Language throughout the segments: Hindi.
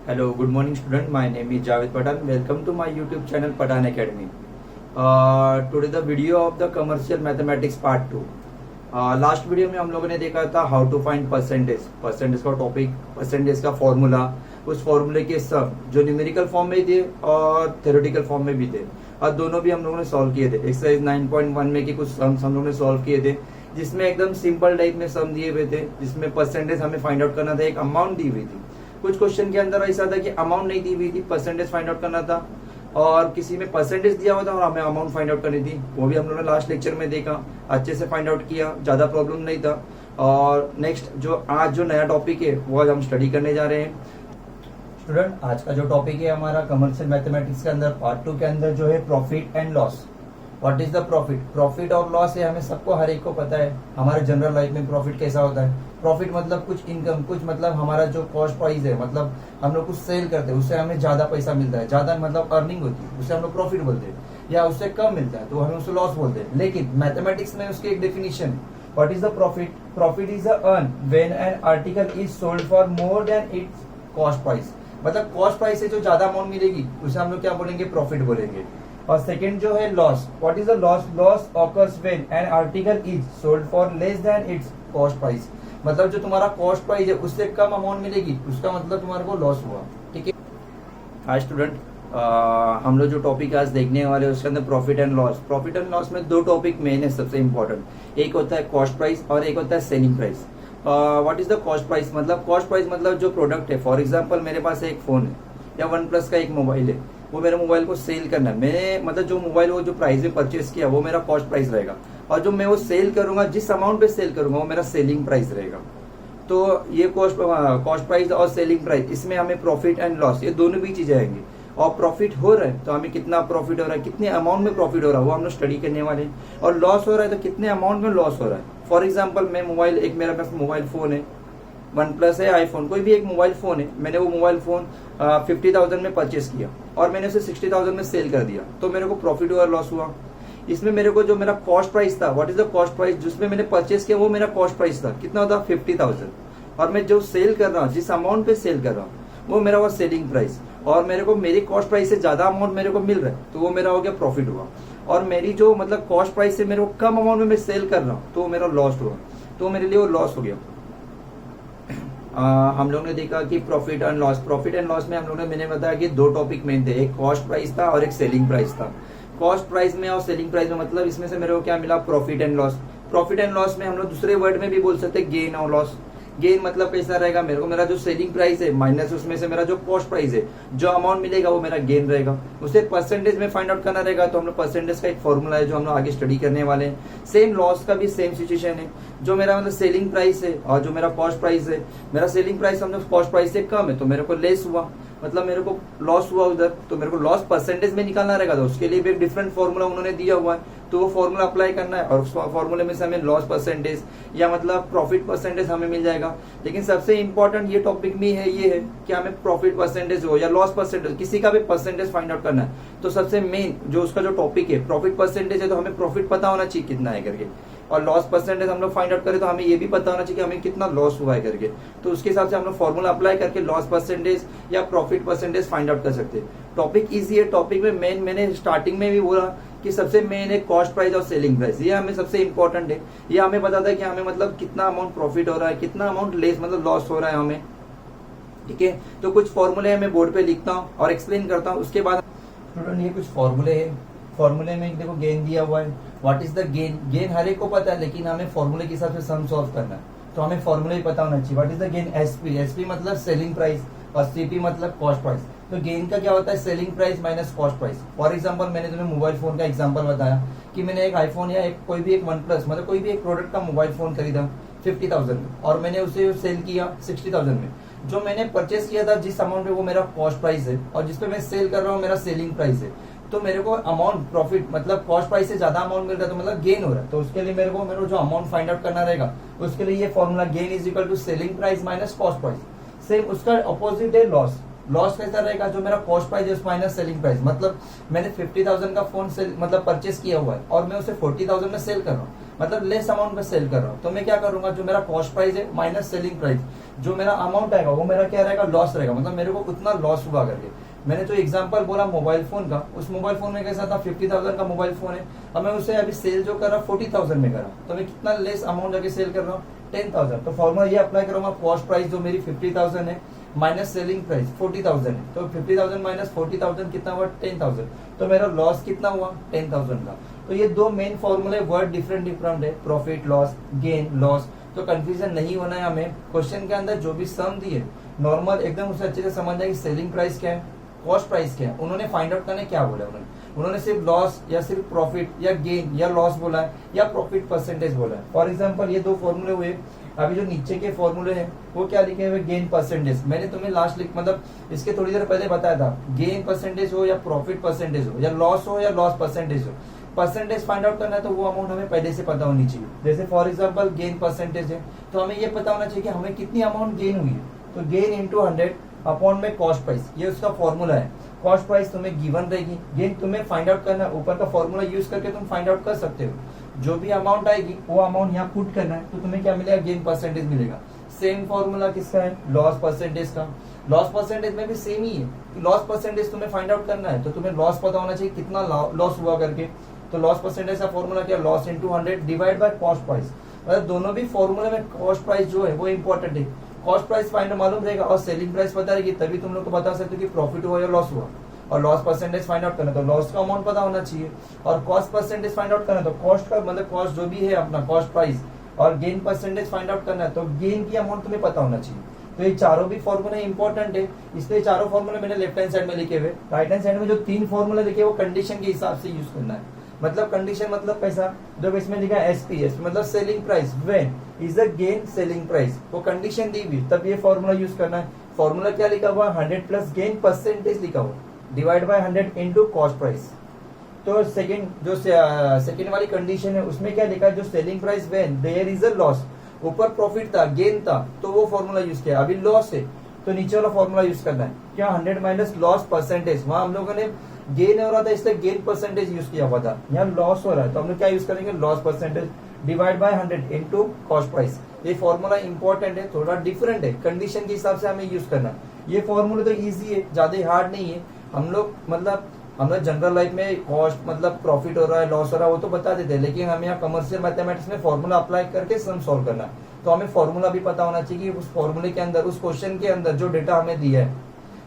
Hello, good morning student. My name is Javed Patan. Welcome to my YouTube channel Patan Academy. Today the video of the commercial mathematics part 2. Last video में हम लोगों ने देखा था हाउ टू फाइंड परसेंटेज का टॉपिक, परसेंटेज का फॉर्मूला, उस फॉर्मूले के सब जो न्यूमेरिकल फॉर्म में थे और थ्योरेटिकल फॉर्म में भी थे, और दोनों भी हम लोगों ने सॉल्व किए थे। एक्सरसाइज 9.1 में के कुछ सम्स हम लोगों ने सॉल्व किए थे, जिसमें एकदम सिंपल टाइप में सम दिए हुए थे, जिसमें परसेंटेज हमें फाइंड आउट करना था, एक अमाउंट दी हुई थी। कुछ क्वेश्चन के अंदर ऐसा था कि अमाउंट नहीं दी हुई थी, परसेंटेज फाइंड आउट करना था, और किसी में परसेंटेज दिया हुआ था और हमें अमाउंट फाइंड आउट करनी थी। वो भी हम लोगों ने लास्ट लेक्चर में देखा, अच्छे से फाइंड आउट किया, ज्यादा प्रॉब्लम नहीं था। और नेक्स्ट जो आज जो नया टॉपिक है वो आज हम स्टडी करने जा रहे हैं। स्टूडेंट, आज का जो टॉपिक है हमारा कमर्शियल मैथमेटिक्स के अंदर पार्ट 2 के अंदर जो है profit and loss. What is the profit? Profit और लॉस है हमें सबको, हर एक को पता है हमारे जनरल लाइफ में प्रॉफिट कैसा होता है। प्रॉफिट मतलब कुछ इनकम, कुछ मतलब हमारा जो कॉस्ट प्राइस है, मतलब हम लोग कुछ सेल करते हैं उससे हमें ज्यादा पैसा मिलता है, ज्यादा मतलब अर्निंग होती है, उससे हम लोग प्रॉफिट बोलते हैं, या उससे कम मिलता है तो हम उसे लॉस बोलते हैं। लेकिन मैथमेटिक्स में उसकी एक definition, what is the profit? Profit is earn when an article is sold for more than it's cost price. मतलब कॉस्ट प्राइस से जो ज्यादा अमाउंट मिलेगी उसे हम लोग क्या बोलेंगे? प्रॉफिट बोलेंगे। और सेकंड जो है loss, what is the loss? Loss occurs when an article is sold for less than it's cost price. मतलब जो तुम्हारा कॉस्ट प्राइस है उससे कम अमाउंट मिलेगी, उसका मतलब तुम्हारे को लॉस हुआ। ठीक है। आज स्टूडेंट हम लोग जो टॉपिक आज देखने वाले हैं उसके अंदर profit and loss. Profit and loss में दो टॉपिक मेन है, सबसे इंपॉर्टेंट। एक होता है कॉस्ट प्राइस और एक होता है selling price. What is the cost price? मतलब कॉस्ट प्राइस मतलब जो प्रोडक्ट है, फॉर एग्जाम्पल मेरे पास एक फोन है या वन प्लस का एक मोबाइल है, वो मेरे मोबाइल को सेल करना है। मैंने मतलब जो मोबाइल वो जो प्राइस में परचेस किया वो मेरा कॉस्ट प्राइस रहेगा, और जो मैं वो सेल करूंगा, जिस अमाउंट पे सेल करूंगा वो मेरा सेलिंग प्राइस रहेगा। तो ये कॉस्ट प्राइस और सेलिंग प्राइस, इसमें हमें प्रॉफिट एंड लॉस ये दोनों भी चीजें आएंगी। और प्रॉफिट हो रहा है तो हमें कितना प्रॉफिट हो रहा है, कितने अमाउंट में प्रॉफिट हो रहा है वो हम लोग स्टडी करने वाले हैं। और लॉस हो रहा है तो कितने अमाउंट में लॉस हो रहा है। फॉर एग्जाम्पल मैं मोबाइल, एक मेरा पास मोबाइल फोन है, वन प्लस है, आईफोन, कोई भी एक मोबाइल फोन है, मैंने वो मोबाइल फोन 50,000 में परचेस किया और मैंने उसे 60,000 में सेल कर दिया, तो मेरे को प्रॉफिट हुआ लॉस हुआ? इसमें मेरे को जो मेरा कॉस्ट प्राइस था, what is the cost price, जिसमें मैंने परचेस किया वो मेरा कॉस्ट प्राइस था, कितना होता? 50,000। और मैं जो सेल कर रहा हूँ, जिस अमाउंट पे सेल कर रहा हूँ वो मेरा हुआ सेलिंग प्राइस, और मेरे को मेरी कॉस्ट प्राइस से ज्यादा अमाउंट मेरे को मिल रहा है तो वो मेरा हो गया प्रॉफिट हुआ। और मेरी जो मतलब कॉस्ट प्राइस से मेरे को कम अमाउंट में मैं सेल कर रहा हूँ तो मेरा लॉस हुआ, तो मेरे लिए वो लॉस हो गया। हम लोग ने देखा कि profit and loss. Profit and loss में हम लोग ने, मैंने बताया कि दो टॉपिक मेन थे, एक कॉस्ट प्राइस था और एक सेलिंग प्राइस था। कॉस्ट प्राइस में और सेलिंग प्राइस में मतलब इसमें से मेरे को क्या मिला? Profit and loss. Profit and loss में हम लोग दूसरे वर्ड में भी बोल सकते हैं गेन और लॉस। गेन मतलब कैसा रहेगा? मेरे को मेरा जो सेलिंग प्राइस है माइनस उसमें से मेरा जो कॉस्ट प्राइस है, जो अमाउंट मिलेगा वो मेरा गेन रहेगा। उसे परसेंटेज में फाइंड आउट करना रहेगा, तो हम लोग परसेंटेज का एक फॉर्मूला है जो हम लोग आगे स्टडी करने वाले हैं। सेम लॉस का भी सेम सिचुएशन है, जो मेरा मतलब सेलिंग प्राइस है और जो मेरा कॉस्ट प्राइस है, मेरा सेलिंग प्राइस हम लोग कॉस्ट प्राइस से कम है तो मेरे को लेस हुआ, मतलब मेरे को लॉस हुआ उधर, तो मेरे को लॉस परसेंटेज में निकालना रहेगा, तो उसके लिए भी एक डिफरेंट फॉर्मूला उन्होंने दिया हुआ है, तो वो फॉर्मूला अप्लाई करना है और उस फॉर्मूले में से हमें लॉस परसेंटेज या मतलब प्रॉफिट परसेंटेज हमें मिल जाएगा। लेकिन सबसे इंपॉर्टेंट ये टॉपिक में है, ये है कि हमें प्रॉफिट परसेंटेज हो या लॉस परसेंटेज, किसी का भी परसेंटेज फाइंड आउट करना है, तो सबसे मेन जो उसका जो टॉपिक है प्रॉफिट परसेंटेज है, तो हमें प्रॉफिट पता होना चाहिए कितना है करके, और लॉस परसेंटेज हम लोग फाइंड आउट करें तो हमें ये भी पता होना चाहिए कि हमें कितना लॉस हुआ है करके, तो उसके हिसाब से हम लोग फॉर्मूला अप्लाई करके लॉस परसेंटेज या प्रॉफिट परसेंटेज फाइंड आउट कर सकते हैं। टॉपिक इजी है। टॉपिक में मेन मैंने स्टार्टिंग में भी बोला कि सबसे मेन है कॉस्ट प्राइस और सेलिंग प्राइस, ये हमें सबसे इंपॉर्टेंट है। ये हमें बताता है कि हमें मतलब कितना अमाउंट प्रॉफिट हो रहा है, कितना अमाउंट लेस मतलब लॉस हो रहा है हमें। ठीक है, तो कुछ फॉर्मूले मैं बोर्ड पे लिखता हूँ और एक्सप्लेन करता हूँ, उसके बाद स्टूडेंट ये कुछ फॉर्मूले है। फॉर्मूले में देखो गेन दिया हुआ है। What is the gain? Gain हर एक को पता है, लेकिन हमें फॉर्मूले के हिसाब से सम सॉल्व करना है, तो हमें फॉर्मूले ही पता होना चाहिए। What is the gain? SP. SP मतलब सेलिंग प्राइस और सीपी मतलब कॉस्ट प्राइस। तो गेन का क्या होता है? Selling price minus cost price. For example मैंने तुम्हें मोबाइल फोन का एग्जांपल बताया कि मैंने एक आईफोन या एक कोई भी एक वन प्लस मतलब कोई भी एक प्रोडक्ट का मोबाइल फोन खरीदा 50,000 में, और मैंने उसे सेल किया 60,000 में। जो मैंने परचेस किया था जिस अमाउंट पे वो मेरा कॉस्ट प्राइस है, और जिसपे मैं सेल कर रहा हूँ मेरा सेलिंग प्राइस है, तो मेरे को अमाउंट प्रॉफिट मतलब कॉस्ट प्राइस से ज्यादा अमाउंट मिल रहा है तो मतलब गेन हो रहा है। तो उसके लिए मेरे को जो अमाउंट फाइंड आउट करना रहेगा, उसके लिए ये formula gain is equal to selling price minus cost price. Same उसका ऑपोजिट है लॉस। लॉस कैसा रहेगा? जो मेरा कॉस्ट प्राइस है माइनस सेलिंग प्राइस। मतलब मैंने 50,000 का फोन सेल मतलब परचेस किया हुआ है और मैं उसे 40,000 में सेल कर रहा हूँ, मतलब लेस अमाउंट में सेल कर रहा हूँ, तो मैं क्या करूंगा? जो मेरा कॉस्ट प्राइस है माइनस सेलिंग प्राइस, जो मेरा अमाउंट आएगा वो मेरा क्या रहेगा, लॉस रहेगा, मतलब मेरे को उतना लॉस हुआ करके। मैंने जो एग्जांपल बोला मोबाइल फोन का, उस मोबाइल फोन में कैसा था 50,000 का मोबाइल फोन है, अब मैं उसे अभी सेल जो कर रहा 40,000 में कर रहा, तो मैं कितना लेस अमाउंट जाके सेल कर रहा हूँ 10,000। तो फॉर्मूला ये अप्लाई करूंगा, कॉस्ट प्राइस जो मेरी 50,000 है माइनस सेलिंग प्राइस 40,000 है, तो 50,000 माइनस 40,000 कितना हुआ 10,000, तो मेरा लॉस कितना हुआ 10,000 का। तो ये दो मेन फॉर्मूले, वर्ड डिफरेंट डिफरेंट है, प्रॉफिट लॉस गेन लॉस, तो कंफ्यूजन नहीं होना है हमें। क्वेश्चन के अंदर जो भी सम दिए नॉर्मल एकदम उसे अच्छे से समझ जाए कि सेलिंग प्राइस क्या है, कॉस्ट प्राइस क्या है, उन्होंने फाइंड आउट करने क्या बोला, उन्होंने सिर्फ लॉस या सिर्फ प्रॉफिट या गेन या लॉस बोला है या प्रॉफिट परसेंटेज बोला है। फॉर एग्जांपल ये दो फॉर्मूले हुए, अभी जो नीचे के फॉर्मूले हैं वो क्या लिखे हुए, गेन परसेंटेज। मैंने तुम्हें लास्ट मतलब इसके थोड़ी देर पहले बताया था, गेन परसेंटेज हो या प्रॉफिट परसेंटेज हो या लॉस परसेंटेज हो, परसेंटेज फाइंड आउट करना है तो वो अमाउंट हमें पहले से पता होनी चाहिए। जैसे फॉर एग्जांपल गेन परसेंटेज है तो हमें ये पता होना चाहिए कि हमें कितनी अमाउंट गेन हुई है, तो गेन इंटू 100 अपॉन में कॉस्ट प्राइस, ये उसका फॉर्मूला है। कॉस्ट प्राइस तुम्हें गिवन रहेगी, गेन तुम्हें फाइंड आउट करना है, ऊपर का फॉर्मूला यूज करके तुम फाइंड आउट कर सकते हो। जो भी अमाउंट आएगी वो अमाउंट यहाँ पुट करना है, तो तुम्हें क्या मिलेगा, गेन परसेंटेज मिलेगा। सेम फॉर्मूला किसका है, लॉस परसेंटेज का। लॉस परसेंटेज में भी सेम ही है, लॉस परसेंटेज तुम्हें फाइंड आउट करना है तो तुम्हें लॉस पता होना चाहिए कितना लॉस हुआ करके। तो लॉस परसेंटेज का फॉर्मूला क्या, loss into 100 divide by cost price. मतलब दोनों भी फॉर्मूले में कॉस्ट प्राइस जो है वो इंपॉर्टेंट है, कॉस्ट प्राइस फाइंड मालूम रहेगा और सेलिंग प्राइस पता रहेगी, तभी तुम लोग को बता सकते हो कि प्रॉफिट हुआ या लॉस हुआ। और लॉस परसेंटेज फाइंड आउट करना तो लॉस का अमाउंट पता होना चाहिए, और कॉस्ट परसेंटेज फाइंड आउट करना तो कॉस्ट का मतलब कॉस्ट जो भी है अपना कॉस्ट प्राइस, और गेन परसेंटेज फाइंड आउट करना है तो गेन की अमाउंट तुम्हें पता होना चाहिए। तो ये चारों भी फॉर्मूले इंपॉर्टेंट है, इसलिए चारों फॉर्मूले मैंने लेफ्ट हैंड साइड में लिखे हुए। राइट हैंड साइड में जो 3 फॉर्मूले लिखे वो कंडीशन के हिसाब से यूज करना है। मतलब कंडीशन मतलब पैसा, जब इसमें लिखा है एसपीएस मतलब selling price, when is the gain selling price, वो कंडीशन दी हुई तब ये फॉर्मूला यूज करना है। फॉर्मूला क्या लिखा हुआ, 100 प्लस गेन परसेंटेज लिखा हुआ divide by 100 into cost price. तो सेकंड वाली कंडीशन है उसमें क्या लिखा है, जो selling price when there is a loss, ऊपर प्रॉफिट था गेन था तो वो फॉर्मूला यूज किया, अभी लॉस है तो नीचे वाला फॉर्मूला यूज करना है क्या, 100 माइनस लॉस परसेंटेज। वहां हम लोगों ने गेन हो रहा था इसलिए गेन परसेंटेज यूज किया हुआ था, यहाँ लॉस हो रहा है तो हम लोग क्या यूज करेंगे, loss percentage divide by 100 into cost price. ये फॉर्मूला इंपॉर्टेंट है, थोड़ा डिफरेंट है, कंडीशन के हिसाब से हमें यूज करना है। ये फॉर्मूला तो इजी है, ज्यादा हार्ड नहीं है। हम लोग जनरल लाइफ में कॉस्ट मतलब प्रॉफिट हो रहा है लॉस हो रहा है वो तो बता देते हैं, लेकिन हमें यहाँ कमर्शियल मैथमेटिक्स में फॉर्मूला अप्लाई करके सम सॉल्व करना है। तो हमें फॉर्मूला भी पता होना चाहिए कि उस फॉर्मूले के अंदर, उस क्वेश्चन के अंदर जो डेटा हमें दिया है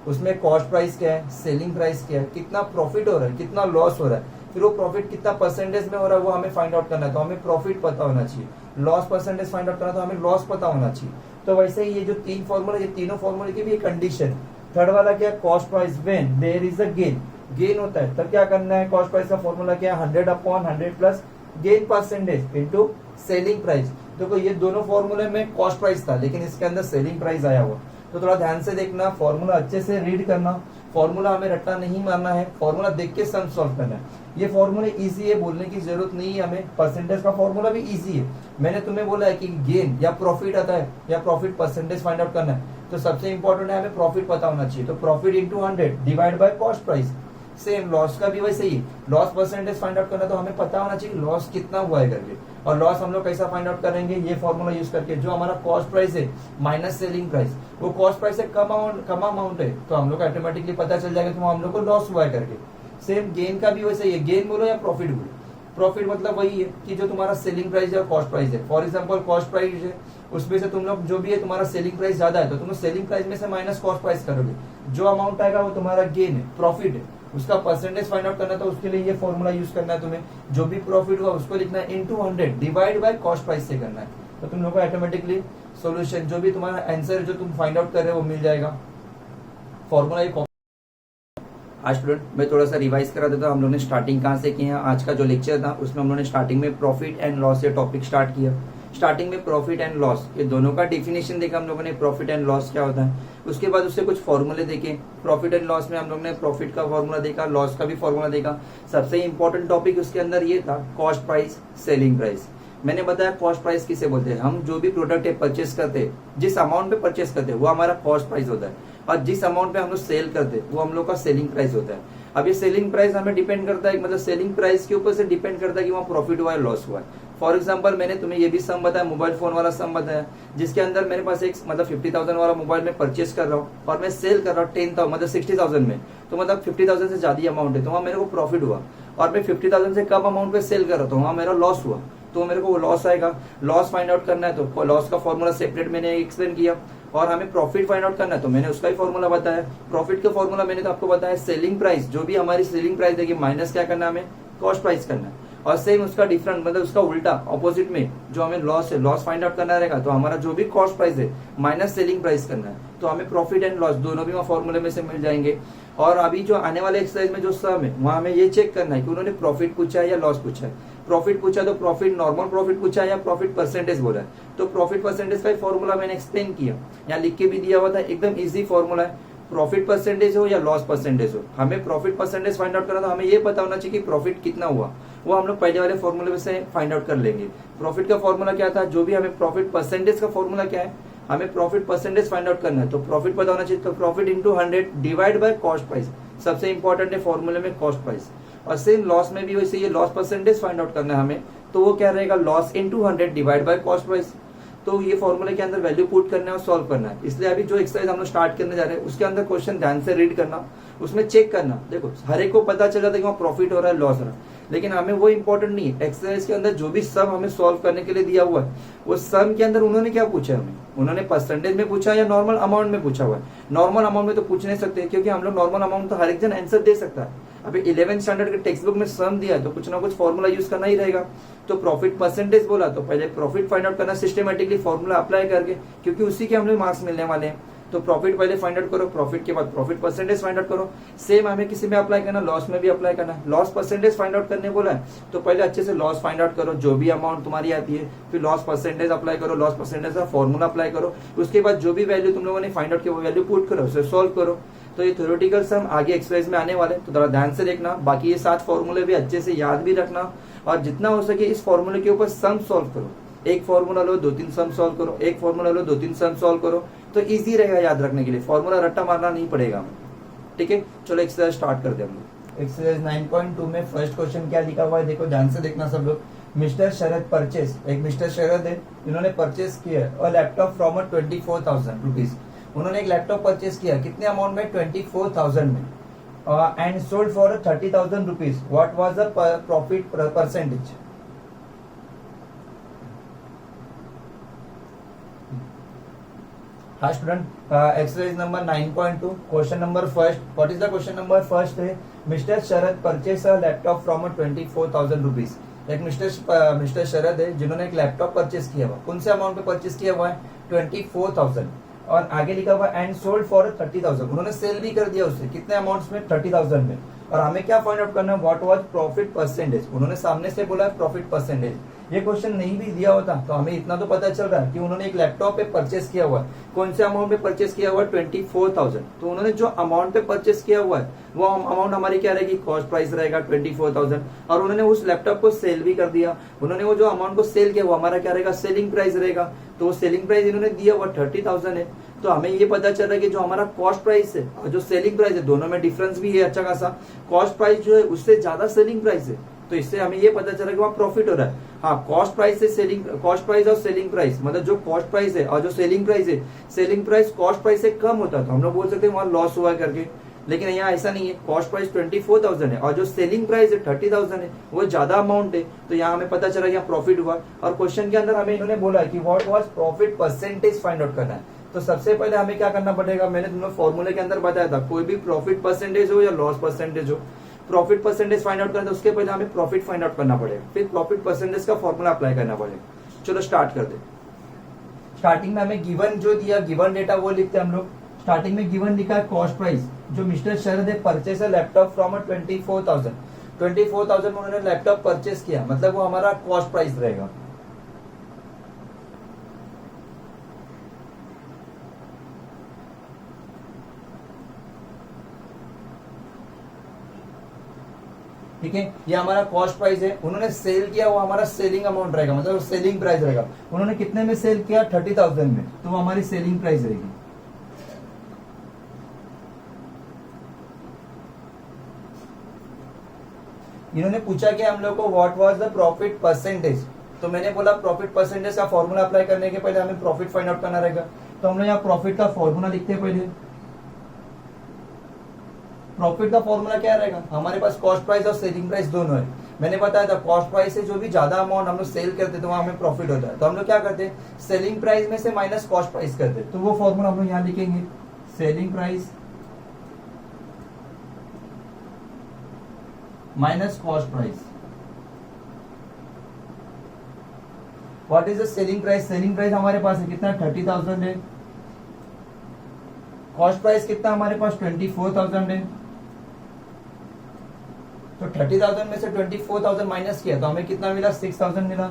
उसमें कॉस्ट प्राइस क्या है, सेलिंग प्राइस क्या है, कितना प्रॉफिट हो रहा है, कितना लॉस हो रहा है, फिर वो प्रॉफिट कितना परसेंटेज में हो रहा है वो हमें फाइंड आउट करना है। तो हमें प्रॉफिट पता होना चाहिए, लॉस परसेंटेज फाइंड आउट करना तो हमें लॉस पता होना चाहिए। तो वैसे ही ये जो 3 फॉर्मूले, ये तीनों फॉर्मूले की भी कंडीशन। थर्ड वाला क्या, cost price when there is a gain, gain होता है तब क्या करना है, कॉस्ट प्राइस का फॉर्मूला क्या है, 100 upon 100 plus gain percentage into selling price. देखो ये दोनों फॉर्मूले में कॉस्ट प्राइस था लेकिन इसके अंदर सेलिंग प्राइस आया हुआ, तो थोड़ा ध्यान से देखना, फॉर्मूला अच्छे से रीड करना, फॉर्मूला हमें रट्टा नहीं मारना है, फॉर्मूला देख के सम सॉल्व करना है। ये फॉर्मूले इजी है, बोलने की जरूरत नहीं है हमें। परसेंटेज का फॉर्मूला भी इजी है, मैंने तुम्हें बोला है कि गेन या प्रॉफिट आता है या प्रॉफिट परसेंटेज फाइंड आउट करना है, तो सबसे इंपॉर्टेंट है हमें प्रॉफिट पता होना चाहिए। तो profit into 100 divide by cost price. Same loss का भी वैसे ही, लॉस परसेंटेज फाइंड आउट करना तो हमें पता होना चाहिए लॉस कितना हुआ है करके। और लॉस हम लोग कैसा फाइंड आउट करेंगे, ये फॉर्मूला यूज करके, जो हमारा कॉस्ट प्राइस है माइनस सेलिंग प्राइस, वो कॉस्ट प्राइस से कम अमाउंट है तो हम लोग को ऑटोमेटिकली पता चल जाएगा कि हम लोग को लॉस हुआ है करके। सेम गेन का भी वैसे ही है, गेन बोलो या प्रॉफिट बोलो, प्रॉफिट मतलब वही है कि जो तुम्हारा सेलिंग प्राइस है और कॉस्ट प्राइस है। फॉर एग्जांपल कॉस्ट प्राइस है, उसमें से तुम लोग जो भी है तुम्हारा सेलिंग प्राइस ज्यादा है तो तुम सेलिंग प्राइस में से माइनस कॉस्ट प्राइस करोगे, जो अमाउंट आएगा वो तुम्हारा गेन है, प्रॉफिट है, उसका परसेंटेज फाइंड आउट करना है तो उसके लिए ये फॉर्मूला यूज करना है तुम्हें। जो भी प्रॉफिट हुआ उसको लिखना है into 100 divide by cost price से करना है, तो तुम लोग को ऑटोमेटिकली सॉल्यूशन जो भी तुम्हारा आंसर जो तुम फाइंड आउट कर रहे हो वो मिल जाएगा। फॉर्मूला एक। आज स्टूडेंट मैं थोड़ा सा रिवाइज करा देता हूँ, हम लोग ने स्टार्टिंग कहाँ से की है। आज का जो लेक्चर था उसमें हम लोग ने स्टार्टिंग में प्रॉफिट एंड लॉस ये टॉपिक स्टार्ट किया। स्टार्टिंग में प्रॉफिट एंड लॉस ये दोनों का डेफिनेशन देखा हम लोगों ने, प्रॉफिट एंड लॉस क्या होता है। उसके बाद उससे कुछ फॉर्मूले देखे, प्रॉफिट एंड लॉस में हम लोग ने प्रॉफिट का फॉर्मूला देखा, लॉस का भी फॉर्मूला देखा। सबसे इंपॉर्टेंट टॉपिक उसके अंदर ये था कॉस्ट प्राइस सेलिंग प्राइस। मैंने बताया कॉस्ट प्राइस किसे बोलते हैं, हम जो भी प्रोडक्ट परचेस करते हैं, जिस अमाउंट पे परचेस करते हैं वो हमारा कॉस्ट प्राइस होता है, और जिस अमाउंट पे हम लोग सेल करते हैं वो हम लोग का सेलिंग प्राइस होता है। अब ये सेलिंग प्राइस हमें डिपेंड करता है, मतलब सेलिंग प्राइस के ऊपर से डिपेंड करता है कि वहाँ प्रॉफिट हुआ है लॉस हुआ है। फॉर एग्जांपल मैंने तुम्हें ये भी सम बताया, मोबाइल फोन वाला सम बताया, जिसके अंदर मेरे पास एक मतलब 50,000 वाला मोबाइल में परचेस कर रहा हूँ और मैं सेल कर रहा हूँ 10,000 मतलब 60,000 में, तो मतलब 50,000 से ज्यादा अमाउंट है, तो वहाँ मेरे को प्रॉफिट हुआ। और मैं 50,000 से कम अमाउंट पे सेल कर रहा हूँ, वहाँ मेरा लॉस हुआ, तो मेरे को लॉस आएगा। लॉस फाइंड आउट करना है तो लॉस का फॉर्मूला सेपरेट मैंने एक्सप्लेन किया, और हमें प्रॉफिट फाइंड आउट करना है तो मैंने उसका ही फॉर्मूला बताया। प्रॉफिट का फॉर्मूला मैंने तो आपको बताया, सेलिंग प्राइस, जो भी हमारी सेलिंग प्राइस देगी माइनस क्या करना है, हमें कॉस्ट प्राइस करना है। और सेम उसका डिफरेंट मतलब उसका उल्टा ऑपोजिट में जो हमें लॉस है, लॉस फाइंड आउट करना रहेगा, तो हमारा जो भी कॉस्ट प्राइस है माइनस सेलिंग प्राइस करना है, तो हमें प्रॉफिट एंड लॉस दोनों भी फॉर्मूले में से मिल जाएंगे। और अभी जो आने वाले एक्सरसाइज में जो सम है वहां हमें ये चेक करना है कि उन्होंने प्रॉफिट पूछा है या लॉस पूछा है। प्रॉफिट पूछा तो प्रॉफिट नॉर्मल प्रॉफिट पूछा है या प्रॉफिट परसेंटेज बोला है, तो प्रॉफिट परसेंटेज का फॉर्मूला मैंने एक्सप्लेन किया, यहाँ लिख के भी दिया हुआ था, एकदम इजी फॉर्मूला है। प्रॉफिट परसेंटेज हो या लॉस परसेंटेज हो, हमें प्रॉफिट परसेंटेज फाइंड आउट करना, तो हमें ये पता होना चाहिए कि प्रॉफिट कितना हुआ, वो हम लोग पहले वाले फॉर्मूले में से फाइंड आउट कर लेंगे। प्रॉफिट का फॉर्मूला क्या था, जो भी हमें प्रॉफिट परसेंटेज का फॉर्मूला क्या है, हमें प्रॉफिट परसेंटेज फाइंड आउट करना है, तो प्रॉफिट पता होना चाहिए, तो profit into 100 divide by cost price, सबसे इंपॉर्टेंट है फॉर्मूले में कॉस्ट प्राइस। और सेम लॉस में भी वैसे ये लॉस परसेंटेज फाइंड आउट करना है हमें, तो वो क्या रहेगा, loss into 100 divide by cost price. तो ये फॉर्मूले के अंदर वैल्यू पुट करना है और सॉल्व करना है। इसलिए अभी जो एक्सरसाइज हम लोग स्टार्ट करने जा रहे हैं उसके अंदर क्वेश्चन ध्यान से रीड करना, उसमें चेक करना। देखो हर एक को पता चल जाता है कि वहाँ प्रॉफिट हो रहा है, लॉस हो रहा है, लेकिन हमें वो इंपॉर्टेंट नहीं है। एक्सरसाइज के अंदर जो भी सम हमें सॉल्व करने के लिए दिया हुआ है, वो सम के अंदर उन्होंने क्या पूछा है, हमें उन्होंने परसेंटेज में पूछा या नॉर्मल अमाउंट में पूछा हुआ है। नॉर्मल अमाउंट में तो पूछ नहीं सकते, क्योंकि हम लोग नॉर्मल अमाउंट तो हर एक जन आंसर दे सकता है। अभी 11th स्टैंडर्ड के टेक्स्ट बुक में सम दिया है तो कुछ ना कुछ फॉर्मूला यूज करना ही रहेगा। तो प्रॉफिट परसेंटेज बोला तो पहले प्रॉफिट फाइंड आउट करना सिस्टमेटिकली फॉर्मूला अप्लाई करके, क्योंकि उसी के हम लोग मार्क्स मिलने वाले हैं। तो प्रॉफिट पहले फाइंड आउट करो, प्रॉफिट के बाद प्रॉफिट परसेंटेज फाइंड आउट करो। सेम हमें किसी में अप्लाई करना, लॉस में भी अप्लाई करना है। लॉस परसेंटेज फाइंड आउट करने बोला है तो पहले अच्छे से लॉस फाइंड आउट करो, जो भी अमाउंट तुम्हारी आती है, फिर लॉस परसेंटेज अप्लाई करो, लॉस परसेंटेज का फॉर्मूला अप्लाई करो, उसके बाद जो भी वैल्यू तुम लोगों ने फाइंड आउट किया वो वैल्यू पुट करो, उसे सॉल्व करो। तो ये थ्योरेटिकल सम आगे एक्सरसाइज में आने वाले, तो थोड़ा ध्यान से देखना। बाकी ये 7 फॉर्मूले भी अच्छे से याद भी रखना, और जितना हो सके इस फॉर्मूले के ऊपर सम सॉल्व करो। एक फॉर्मूला लो 2-3 सम सॉल्व करो, एक फॉर्मूला लो 2-3 सम सॉल्व करो, तो इजी रहेगा याद रखने के लिए। फॉर्मूला रट्टा मारना नहीं पड़ेगा हमें, ठीक है। चलो एक्सरसाइज स्टार्ट कर दे हम लोग। एक्सरसाइज 9.2 में फर्स्ट क्वेश्चन क्या लिखा हुआ है, देखो ध्यान से देखना सब लोग। मिस्टर शरद परचेस, एक मिस्टर शरद है, इन्होंने परचेस किया और लैपटॉप फ्रॉम 24,000 रुपीज। उन्होंने एक लैपटॉप परचेस किया, कितने अमाउंट में, 24,000 में, and sold for 30,000 rupees. What was the profit percentage. हाँ student, exercise number 9.2 question number first. What is the question number first है, mister Sharad purchase a laptop from 24,000 rupees. एक मिस्टर शरद है जिन्होंने एक लैपटॉप परचेस किया हुआ, कौन से अमाउंट पे परचेस किया हुआ है, 24,000। और आगे लिखा हुआ एंड सोल्ड फॉर 30,000, उन्होंने सेल भी कर दिया उसे, कितने अमाउंट्स में, 30,000 में। और हमें क्या फाइंड आउट करना है, व्हाट वाज प्रॉफिट परसेंटेज। उन्होंने सामने से बोला प्रॉफिट परसेंटेज। ये क्वेश्चन नहीं भी दिया होता तो हमें इतना तो पता चल रहा है कि उन्होंने एक लैपटॉप पे परचेस किया हुआ है, कौन से अमाउंट पे परचेस किया हुआ है, 24,000। तो उन्होंने जो अमाउंट पे परचेस किया हुआ है वो अमाउंट हमारी क्या रहेगी, कॉस्ट प्राइस रहेगा 24,000। और उन्होंने उस लैपटॉप को सेल भी कर दिया, उन्होंने वो जो अमाउंट को सेल किया वो हमारा क्या रहेगा, सेलिंग प्राइस रहेगा। तो वो सेलिंग प्राइस इन्होंने दिया हुआ 30,000 है। तो हमें ये पता चल रहा है कि जो हमारा कॉस्ट प्राइस है और जो सेलिंग प्राइस है दोनों में डिफरेंस भी है अच्छा खासा। कॉस्ट प्राइस जो है उससे ज्यादा सेलिंग प्राइस है, तो इससे हमें ये पता चला कि वहाँ प्रॉफिट हो रहा है। हाँ, कॉस्ट प्राइस से सेलिंग, कॉस्ट प्राइस और सेलिंग प्राइस मतलब जो कॉस्ट प्राइस है और जो सेलिंग प्राइस है, सेलिंग प्राइस कॉस्ट प्राइस से कम होता है तो हम लोग बोल सकते हैं वहाँ लॉस हुआ करके। लेकिन यहाँ ऐसा नहीं है, कॉस्ट प्राइस 24,000 है और जो सेलिंग प्राइस है 30,000 है, वो ज्यादा अमाउंट है, तो यहाँ हमें पता चला यहाँ प्रॉफिट हुआ। और क्वेश्चन के अंदर हमें इन्होंने बोला कि what was profit percentage find out करना है। तो सबसे पहले हमें क्या करना पड़ेगा, मैंने तुम लोग फॉर्मूले के अंदर बताया था, कोई भी प्रॉफिट परसेंटेज हो या लॉस परसेंटेज हो, प्रॉफिट परसेंटेज फाइंड आउट करना है तो उसके पहले हमें प्रॉफिट फाइंड आउट करना पड़ेगा, फिर प्रॉफिट परसेंटेज का फॉर्मूला अप्लाई करना पड़ेगा। चलो स्टार्ट कर दे। स्टार्टिंग में हमें गिवन जो दिया, गिवन डेटा वो लिखते हैं हम लोग। स्टार्टिंग में गिवन लिखा है कॉस्ट प्राइस, जो मिस्टर शरद है परचेस अ लैपटॉप फ्रॉम 24,000 में उन्होंने लैपटॉप परचेस किया, मतलब वो हमारा कॉस्ट प्राइस रहेगा। ठीक है, ये हमारा कॉस्ट प्राइस है। उन्होंने सेल किया वो हमारा सेलिंग अमाउंट रहेगा, मतलब सेलिंग प्राइस रहेगा। उन्होंने कितने में सेल किया, 30,000 में, तो वो हमारी सेलिंग प्राइस रहेगी। इन्होंने पूछा कि हम लोग को what was the profit percentage, तो मैंने बोला प्रॉफिट परसेंटेज का फॉर्मूला अप्लाई करने के पहले हमें प्रॉफिट फाइंड आउट करना रहेगा। तो हम लोग यहाँ प्रॉफिट का फॉर्मूला लिखते हैं। पहले प्रॉफिट का फॉर्मूला क्या रहेगा, हमारे पास कॉस्ट प्राइस और सेलिंग प्राइस दोनों है। मैंने बताया था कॉस्ट प्राइस से जो भी ज्यादा अमाउंट हम लोग सेल करते तो वहां हमें प्रॉफिट होता है। तो हम लोग क्या करते हैं, सेलिंग प्राइस में से माइनस कॉस्ट प्राइस करते हैं। तो वो फॉर्मूला हम लोग यहाँ लिखेंगे, selling price minus cost price. What is the selling price, selling price हमारे पास है कितना 30,000 है। कॉस्ट प्राइस कितना हमारे पास 24,000 है। तो 30,000 में से 24,000 माइनस किया तो हमें कितना मिला 6,000 मिला।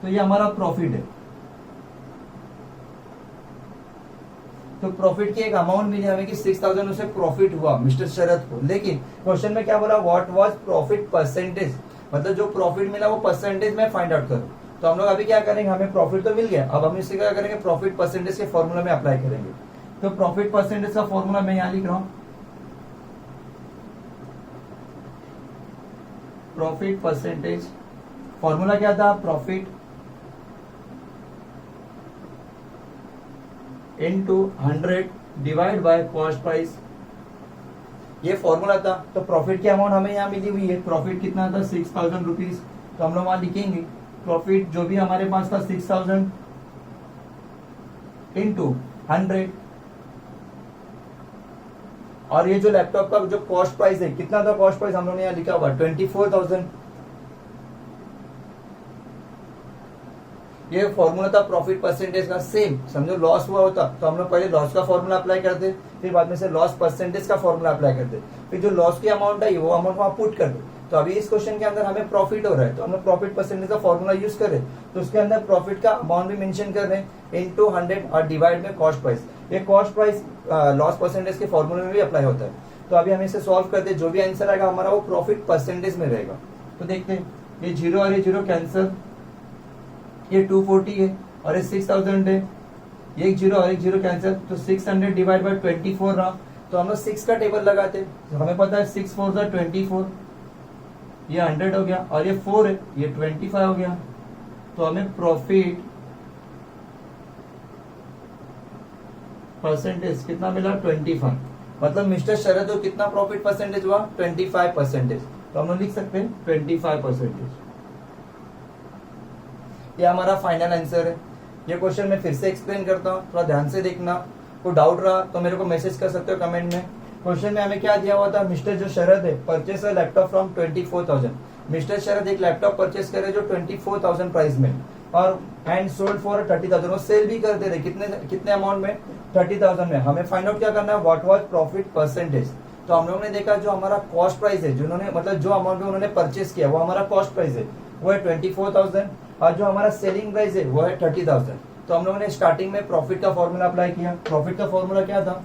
तो ये हमारा प्रॉफिट है। तो प्रॉफिट की एक अमाउंट मिली हमें कि 6,000 उसे प्रॉफिट हुआ मिस्टर शरद को। लेकिन क्वेश्चन में क्या बोला, व्हाट वाज प्रॉफिट परसेंटेज, मतलब जो प्रॉफिट मिला वो परसेंटेज में फाइंड आउट करो। तो हम लोग अभी क्या करेंगे, हमें प्रॉफिट तो मिल गया, अब हम इसे क्या करेंगे, प्रॉफिट परसेंटेज के फॉर्मूला में अप्लाई करेंगे। तो प्रॉफिट परसेंटेज का फॉर्मूला मैं यहां लिख रहा हूं, प्रॉफिट परसेंटेज फॉर्मूला क्या था, profit into 100 divide by cost price, ये फॉर्मूला था। तो प्रॉफिट की अमाउंट हमें यहाँ मिली हुई है, प्रॉफिट कितना था 6,000 रुपीज। तो हम लोग वहां लिखेंगे प्रॉफिट जो भी हमारे पास था 6,000 इंटू 100, और ये जो लैपटॉप का जो कॉस्ट प्राइस है कितना था, कॉस्ट प्राइस हम लोग ने यहाँ लिखा हुआ 24,000। ये फॉर्मूला था प्रॉफिट परसेंटेज का। सेम समझो लॉस हुआ होता तो हम लोग पहले लॉस का फॉर्मूला अप्लाई करते, फिर बाद में से लॉस परसेंटेज का फॉर्मूला अप्लाई करते, फिर जो लॉस की अमाउंट है वो अमाउंट वहां पुट कर दे। तो अभी इस क्वेश्चन के अंदर हमें प्रॉफिट हो रहा है तो हम लोग प्रॉफिट परसेंटेज का फॉर्मूला यूज कर रहे हैं। तो उसके अंदर प्रॉफिट का अमाउंट भी मेंशन कर रहे हैं इनटू 100 और डिवाइड में कॉस्ट प्राइस। ये कॉस्ट प्राइस लॉस परसेंटेज के फॉर्मूले में भी अप्लाई होता है। तो अभी हम इसे सॉल्व करते हैं, जो भी आंसर आएगा हमारा वो प्रॉफिट परसेंटेज में रहेगा। तो देखते हैं, ये 0 और ये 0 कैंसिल, ये 240 है और ये 6,000 है, ये एक 0 और एक 0 कैंसिल, तो 600 डिवाइड बाय 24 रहा। तो हम लोग 6 का टेबल लगाते हैं, तो हमें पता है 6 4 जा 24, ये 100 हो गया, और ये 4 है ये 25 हो गया। तो हमें प्रॉफिट परसेंटेज कितना मिला 25, मतलब मिस्टर शरद को कितना प्रॉफिट परसेंटेज हुआ 25%। तो हम लोग लिख सकते हैं 25%। ये हमारा फाइनल आंसर है। ये क्वेश्चन मैं फिर से एक्सप्लेन करता हूँ, थोड़ा ध्यान से देखना। कोई डाउट रहा तो मेरे को मैसेज कर सकते हो कमेंट में। क्वेश्चन में हमें क्या दिया हुआ था, मिस्टर जो शरद है purchase a laptop from 24,000। Mister Sharad एक लैपटॉप परचेस करे जो 24,000 प्राइस में, और एंड सोल्ड फॉर 30,000, वो सेल भी करते रहे कितने अमाउंट में 30,000 में। हमें फाइंड आउट क्या करना है, व्हाट वाज प्रॉफिट परसेंटेज। तो हम लोग ने देखा जो हमारा कॉस्ट प्राइस है, जिन्होंने मतलब जो अमाउंट में उन्होंने परचेस किया वो हमारा कॉस्ट प्राइस है, वो है 24,000, और जो हमारा सेलिंग प्राइस है वो है 30,000। तो हम लोगों ने स्टार्टिंग में प्रॉफिट का फॉर्मूला अप्लाई किया। प्रॉफिट का फॉर्मूला क्या था,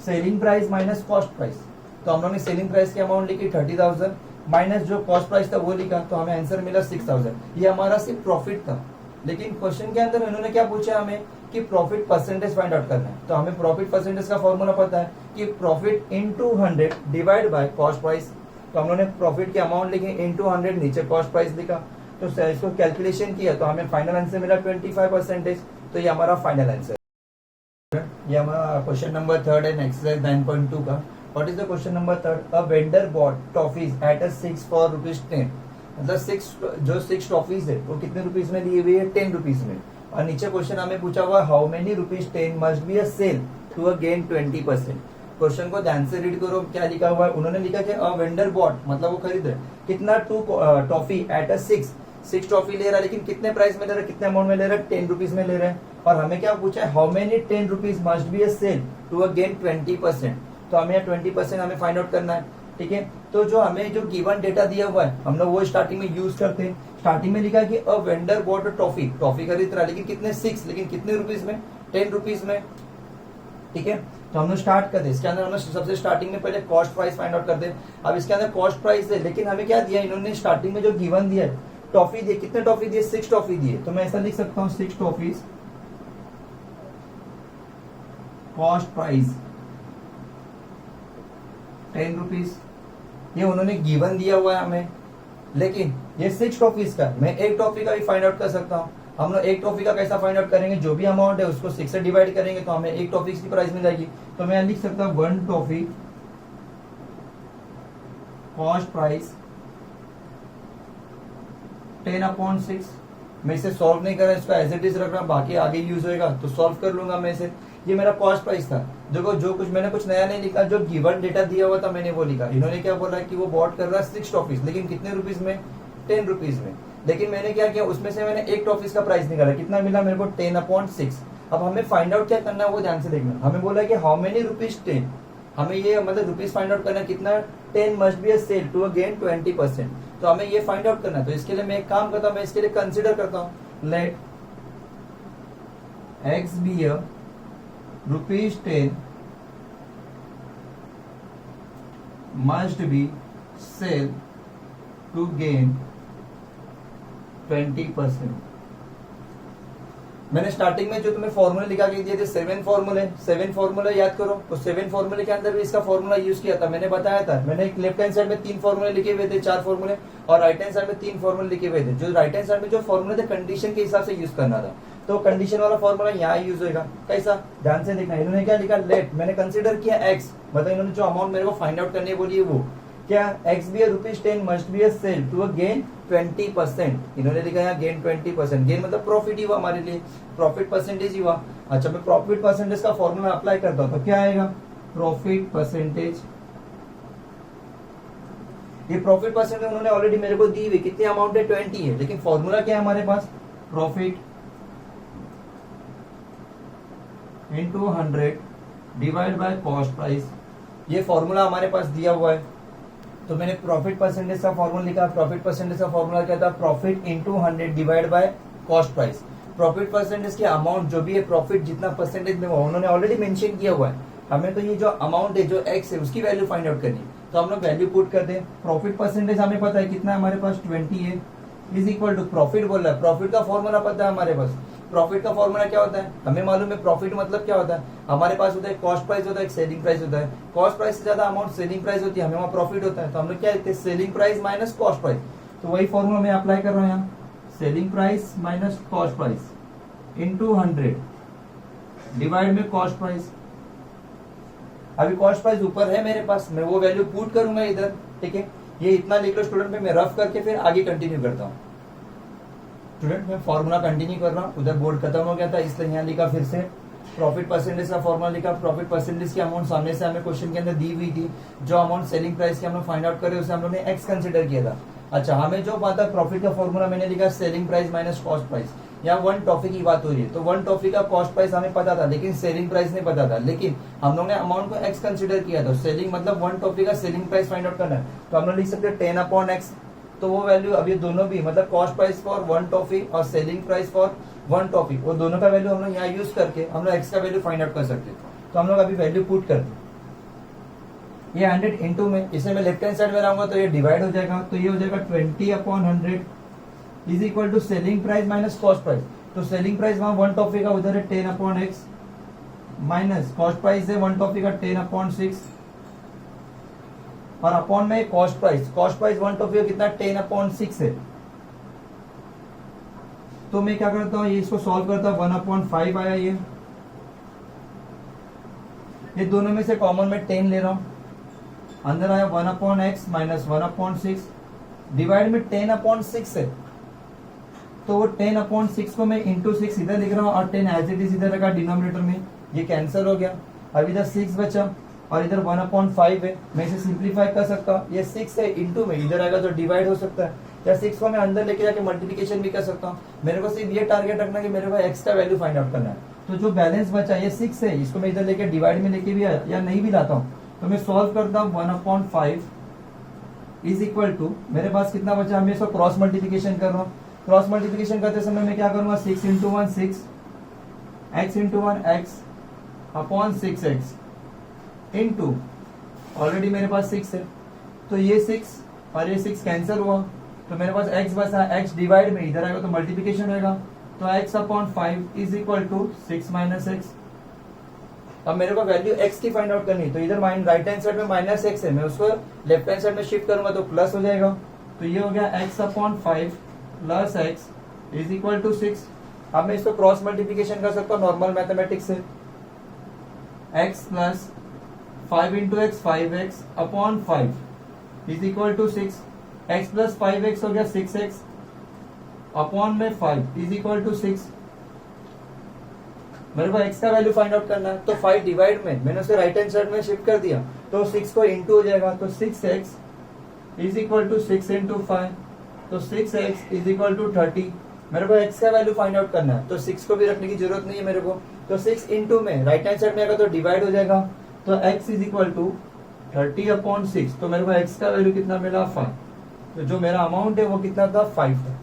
selling price minus cost price. तो हम लोगों ने सेलिंग प्राइस की अमाउंट लिखी 30,000 माइनस जो कॉस्ट प्राइस था वो लिखा, तो हमें आंसर मिला 6,000। ये हमारा सिर्फ प्रॉफिट था। लेकिन क्वेश्चन के अंदर इन्होंने क्या पूछा हमें कि प्रॉफिट परसेंटेज फाइंड आउट करना है। तो हमें प्रॉफिट परसेंटेज का फॉर्मूला पता है कि profit into 100 divide by cost price. तो हम लोगों ने प्रॉफिट की अमाउंट लिखी इनटू 100, नीचे कॉस्ट प्राइस लिखा, तो इसको कैलकुलेशन किया तो हमें फाइनल आंसर मिला 25%। तो ये हमारा फाइनल आंसर। ये हमारा क्वेश्चन नंबर 3 है एक्सरसाइज 9.2 का। What is the question number 3? A vendor bought toffees at a 6 for ₹10, मतलब 6 टॉफीज है वो कितने रुपीज में ली हुई है 10 रुपीज में। और नीचे क्वेश्चन हमें पूछा हुआ how many ₹10 must be a sell to a gain 20%। Question को ध्यान से रीड करो, क्या लिखा हुआ है। उन्होंने लिखा कि अ वेंडर बॉट मतलब वो खरीद रहे कितना 2 टॉफी एट अ 6 टॉफी ले रहा है, लेकिन कितने प्राइस में ले रहा है, कितने अमाउंट में ले रहा है 10 रुपीज में ले रहा है। और हमें क्या पूछा है, how many 10 rupees must be a sell to a gain 20%। तो हमें 20% हमें फाइंड आउट करना है, ठीक है। तो जो हमें जो गिवन डेटा दिया हुआ है हम लोग वो स्टार्टिंग में यूज करते हैं। स्टार्टिंग में लिखा कि अ वेंडर बॉट टॉफी खरीद रहा है, लेकिन कितने 6, लेकिन कितने रुपीज में 10 रुपीज में, ठीक है। तो हम लोग स्टार्ट करते हैं। इसके अंदर हम सबसे स्टार्टिंग में पहले कॉस्ट प्राइस फाइंड आउट करते हैं। अब इसके अंदर कॉस्ट प्राइस है, लेकिन हमें क्या दिया इन्होंने स्टार्टिंग में जो गिवन दिया है टॉफी दिए, कितने टॉफी दिए 6 टॉफी दिए। तो मैं ऐसा लिख सकता हूँ 6 टॉफीज कॉस्ट प्राइस 10 रुपीज। ये उन्होंने गिवन दिया हुआ है हमें, लेकिन ये 6 टॉफीज का, मैं एक टॉफी का भी फाइंड आउट कर सकता हूँ। हम लोग एक टॉफी का कैसा फाइंड आउट करेंगे, जो भी अमाउंट है उसको 6 से डिवाइड करेंगे तो हमें एक टॉफी की प्राइस मिल जाएगी। तो मैं लिख सकता हूँ 1 टॉफी कॉस्ट प्राइस 10/6। मैं इसे सॉल्व नहीं कर रहा, इसको एज इट इज रख रहा, बाकी आगे यूज होएगा तो सॉल्व कर लूंगा मैं इसे। ये मेरा कॉस्ट प्राइस था। देखो जो कुछ मैंने कुछ नया नहीं लिखा, जो गिवन डेटा दिया हुआ था मैंने वो लिखा। इन्होंने क्या बोला कि वो बॉट कर रहा है 6 टॉफीज, लेकिन कितने रुपीज में, 10 रुपीज में। लेकिन मैंने क्या किया, उसमें से मैंने एक टॉफीज का प्राइस निकाला, कितना मिला मेरे को 10/6। अब हमें फाइंड आउट क्या करना है वो ध्यान से देखना। हमें बोला कि हाउ मेनी रुपीज 10, हमें ये मतलब रुपीज फाइंड आउट करना है, कितना 10 must be a sell to gain 20%। तो हमें ये फाइंड आउट करना है। तो इसके लिए मैं एक काम करता हूँ, मैं इसके लिए कंसिडर करता हूँ, let x be a ₹10 must be sell to gain 20%। मैंने स्टार्टिंग में जो तुम्हें फॉर्मूले लिखा के दिए थे 7 फॉर्मूले याद करो। तो 7 फॉर्मूले के अंदर भी इसका फॉर्मूला यूज किया था, मैंने बताया था। मैंने एक लेफ्ट हैंड साइड में 3 फॉर्मूले लिखे हुए थे, 4 फॉर्मूले, और राइट हैंड साइड में 3 फॉर्मूले लिखे हुए थे। जो राइट हैंड साइड में जो फॉर्मूले थे कंडीशन के हिसाब से यूज करना था, तो कंडीशन वाला फॉर्मूला यहाँ यूज होगा। कैसा, ध्यान से देखना। इन्होंने क्या लिखा, लेट, मैंने कंसिडर किया x, मतलब इन्होंने जो अमाउंट मेरे को फाइंड आउट करनी है बोली है वो क्या, x be ₹10 must be a sell to a gain 20%। इन्होंने लिखा यहाँ गेन 20%। गेन मतलब प्रॉफिट ही हुआ हमारे लिए, प्रॉफिट परसेंटेज ही हुआ। अच्छा, मैं प्रॉफिट परसेंटेज का फॉर्मूला अप्लाई करता हूँ तो क्या आएगा, प्रॉफिट परसेंटेज। ये प्रॉफिट परसेंटेज उन्होंने ऑलरेडी मेरे को दी हुई, कितनी अमाउंट है 20 है, लेकिन फॉर्मूला क्या है हमारे पास, profit into 100 divide by cost price. ये फॉर्मूला हमारे पास दिया हुआ है। तो मैंने प्रॉफिट परसेंटेज का फॉर्मूला लिखा। प्रॉफिट परसेंटेज का फॉर्मूला क्या था, profit into 100 divide by cost price. Profit percentage की अमाउंट जो भी है, प्रॉफिट जितना परसेंटेज में हुआ उन्होंने ऑलरेडी मेंशन किया हुआ है। हमें तो ये जो अमाउंट है जो एक्स है उसकी वैल्यू फाइंड आउट करनी है, तो हम लोग वैल्यू पुट करते हैं। प्रॉफिट परसेंटेज हमें पता है कितना है हमारे पास 20 है, इज इक्वल टू प्रॉफिट बोल रहा है। प्रॉफिट का फॉर्मूला पता है हमारे पास। प्रॉफिट का फॉर्मूला क्या होता है हमें मालूम है। प्रॉफिट मतलब क्या होता है, हमारे पास होता है कॉस्ट प्राइस होता है, एक सेलिंग प्राइस होता है। कॉस्ट प्राइस से ज्यादा अमाउंट सेलिंग प्राइस होती है, हमें वहाँ प्रॉफिट होता है। तो हम लोग क्या लिखते हैं, selling price minus cost price. तो वही फॉर्मूला मैं अप्लाई कर रहा हूँ यहाँ, selling price minus cost price into 100 divide में कॉस्ट प्राइस। अभी कॉस्ट प्राइस ऊपर है मेरे पास, मैं वो वैल्यू पुट करूंगा इधर, ठीक है। ये इतना लिख लो स्टूडेंट पे, मैं रफ करके फिर आगे कंटिन्यू करता हूँ। स्टूडेंट मैं फॉर्मूला कंटिन्यू कर रहा हूँ, उधर बोर्ड खत्म हो गया था इसलिए यहाँ लिखा फिर से। प्रॉफिट परसेंटेज का फॉर्मूला लिखा। प्रॉफिट परसेंटेज की अमाउंट सामने से हमें क्वेश्चन के अंदर दी हुई थी। जो अमाउंट सेलिंग प्राइस की हम लोग फाइंड आउट करे उसे हम लोग ने एक्स कंसिडर किया था। अच्छा, हमें जो पता प्रॉफिट का फॉर्मूला मैंने लिखा selling price minus cost price. यहाँ 1 टॉफी की बात हो रही है, तो 1 टॉफी का कॉस्ट प्राइस हमें पता था लेकिन सेलिंग प्राइस नहीं पता था। लेकिन हम लोग ने अमाउंट को एक्स कंसिडर किया था। सेलिंग मतलब 1 टॉफी का सेलिंग प्राइस फाइंड आउट करना है, तो हम लोग लिख सकते हैं 10/x। तो वो वैल्यू अभी दोनों भी मतलब कॉस्ट प्राइस फॉर 1 टॉफी और सेलिंग प्राइस फॉर 1 टॉफी, वो दोनों का वैल्यू हम लोग यहाँ यूज करके हम लोग एक्स का वैल्यू फाइंड आउट कर सकते हैं। तो हम लोग अभी वैल्यू पुट करते हैं। ये 100 इंटू में, इसे मैं लेफ्ट हैंड साइड में लाऊंगा तो ये डिवाइड हो जाएगा, तो ये हो जाएगा 20/100 is equal to selling price minus cost price. तो सेलिंग प्राइस वहां 1 टॉफी का उधर है 10/x माइनस कॉस्ट प्राइस है 1 टॉफी का 10/6 और अपॉन में कॉस्ट प्राइस 1 टॉफी का कितना 10/6 है। तो मैं क्या करता हूँ, ये इसको सॉल्व करता हूँ, 1/5 आया ये दोनों में से कॉमन में 10 ले रहा हूं, अंदर आया 1/x माइनस 1/6 डिवाइड में 10/6 है। तो वो 10/6 को मैं इंटू 6 इधर लिख रहा हूँ और 10 एज इट इज इधर रखा डिनोमिनेटर में, ये कैंसिल हो गया। अब इधर 6 बचा और इधर 1/5 है, मैं इसे सिंप्लीफाई कर सकता हूँ। ये 6 है इंटू में इधर आएगा तो डिवाइड हो सकता है, या 6 को मैं अंदर लेके जाके मल्टीप्लिकेशन भी कर सकता हूँ। मेरे को सिर्फ ये टारगेट रखना कि मेरे को एक्स का वैल्यू फाइंड आउट करना है। तो जो बैलेंस बचा ये 6 है, इसको मैं इधर लेके डिवाइड में लेके भी या नहीं भी लाता हूँ, तो मैं सॉल्व करता हूँ 1/5 इज इक्वल टू, मेरे पास कितना बचा, मैं इसको क्रॉस मल्टीप्लिकेशन कर रहा हूँ। क्रॉस मल्टीप्लिकेशन करते समय मैं क्या करूंगा, 6 into 1 6, x into 1 x upon 6x into, already मेरे पास 6 है तो ये 6 और ये 6 कैंसिल हुआ, तो मेरे पास x बचा, x डिवाइड में इधर आएगा तो मल्टीप्लिकेशन होगा, तो x upon 5 is equal to 6 minus x. अब मेरे को वैल्यू x की फाइंड आउट करनी, तो इधर राइट हैंड साइड में माइनस एक्स है, मैं उसको लेफ्ट हैंड साइड में शिफ्ट करूंगा तो प्लस हो जाएगा। तो ये हो गया x upon 5 plus x is equal to 6। अब मैं इसको क्रॉस मल्टीप्लीकेशन कर सकता हूँ नॉर्मल मैथमेटिक्स से। x plus 5 into x 5x upon 5 is equal to 6। x plus 5x हो गया 6x अपॉन में 5 इज इक्वल टू 6। मेरे को x का वैल्यू फाइंड आउट करना है, तो 5 डिवाइड में मैंने उसे राइट हैंड साइड में शिफ्ट कर दिया, तो 6 को इंटू हो जाएगा, तो 6x is equal to 6 into 5, तो 6x इज इक्वल टू 30। मेरे को x का वैल्यू फाइंड आउट करना है, तो 6 को भी रखने की जरूरत नहीं है मेरे को, तो 6 इंटू में राइट हैंड साइड में आएगा तो डिवाइड हो जाएगा, तो x is equal to 30 upon 6। तो मेरे को x का वैल्यू कितना मिला 5। तो जो मेरा अमाउंट है वो कितना था 5 था।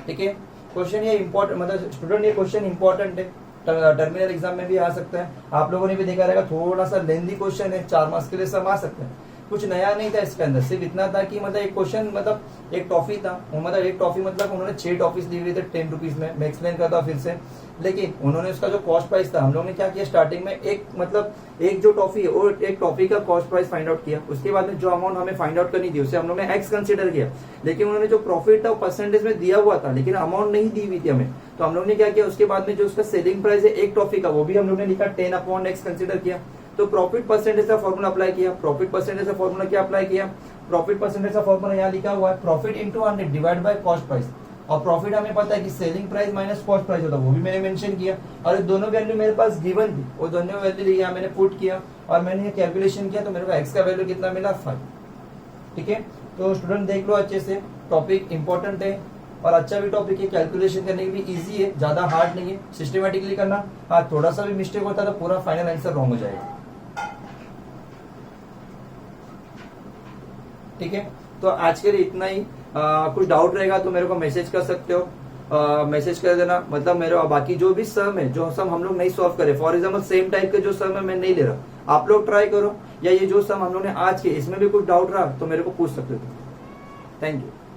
ठीक है, क्वेश्चन ये इंपॉर्टेंट, मतलब स्टूडेंट ये क्वेश्चन इंपॉर्टेंट है, टर्मिनल एग्जाम में भी आ सकता है। आप लोगों ने भी देखा रहेगा, थोड़ा सा लेंथी क्वेश्चन है, 4 मार्क्स के लिए सब आ सकते हैं। कुछ नया नहीं था इसके अंदर, सिर्फ इतना था कि मतलब एक क्वेश्चन, मतलब एक टॉफी था, मतलब एक टॉफी मतलब उन्होंने 6 टॉफीज दी हुई थे 10 रुपीज में। मैं एक्सप्लेन करता हूँ फिर से, लेकिन उन्होंने उसका जो कॉस्ट प्राइस था, हम लोगों ने क्या किया स्टार्टिंग में, एक मतलब एक जो टॉफी है वो एक टॉफी का कॉस्ट प्राइस फाइंड आउट किया। उसके बाद में जो अमाउंट हमें फाइंड आउट करनी थी उसे हम लोग ने एक्स कंसिडर किया, लेकिन उन्होंने जो प्रॉफिट था वो परसेंटेज में दिया हुआ था, लेकिन अमाउंट नहीं दी हुई थी हमें। तो हम लोग ने क्या किया, उसके बाद में जो उसका सेलिंग प्राइस है एक टॉफी का, वो भी हम लोग ने लिखा 10 अपॉन एक्स कंसिडर किया। तो प्रॉफिट परसेंटेज का फॉर्मूला अप्लाई किया। प्रॉफिट परसेंटेज का फॉर्मूला क्या अप्लाई किया, प्रॉफिट परसेंटेज का फॉर्मूला यहाँ लिखा हुआ है, profit into 100 divide by cost price. और प्रॉफिट हमें पता है कि selling price minus cost price होता है, वो भी मैंने मेंशन किया। और ये दोनों वैल्यू मेरे पास गिवन थी, वो दोनों वैल्यू लिया मैंने पुट किया और मैंने ये कैलकुलेशन किया, तो मेरे को एक्स का वैल्यू कितना मिला 5। ठीक है, तो स्टूडेंट देख लो अच्छे से, टॉपिक इंपॉर्टेंट है और अच्छा भी टॉपिक है, कैलकुलेशन करने की भी इजी है, ज्यादा हार्ड नहीं है, सिस्टमेटिकली करना। हाँ, थोड़ा सा भी मिस्टेक होता है तो पूरा फाइनल आंसर रॉन्ग हो जाएगा। ठीक है, तो आज के लिए इतना ही। कुछ डाउट रहेगा तो मेरे को मैसेज कर सकते हो, मैसेज कर देना। मतलब मेरे बाकी जो भी सम है, जो सम हम लोग नहीं सॉल्व करे, फॉर एग्जाम्पल सेम टाइप के जो सम है मैं नहीं ले रहा, आप लोग ट्राई करो, या ये जो सम हम लोग ने आज के इसमें भी कुछ डाउट रहा तो मेरे को पूछ सकते हो। Thank you.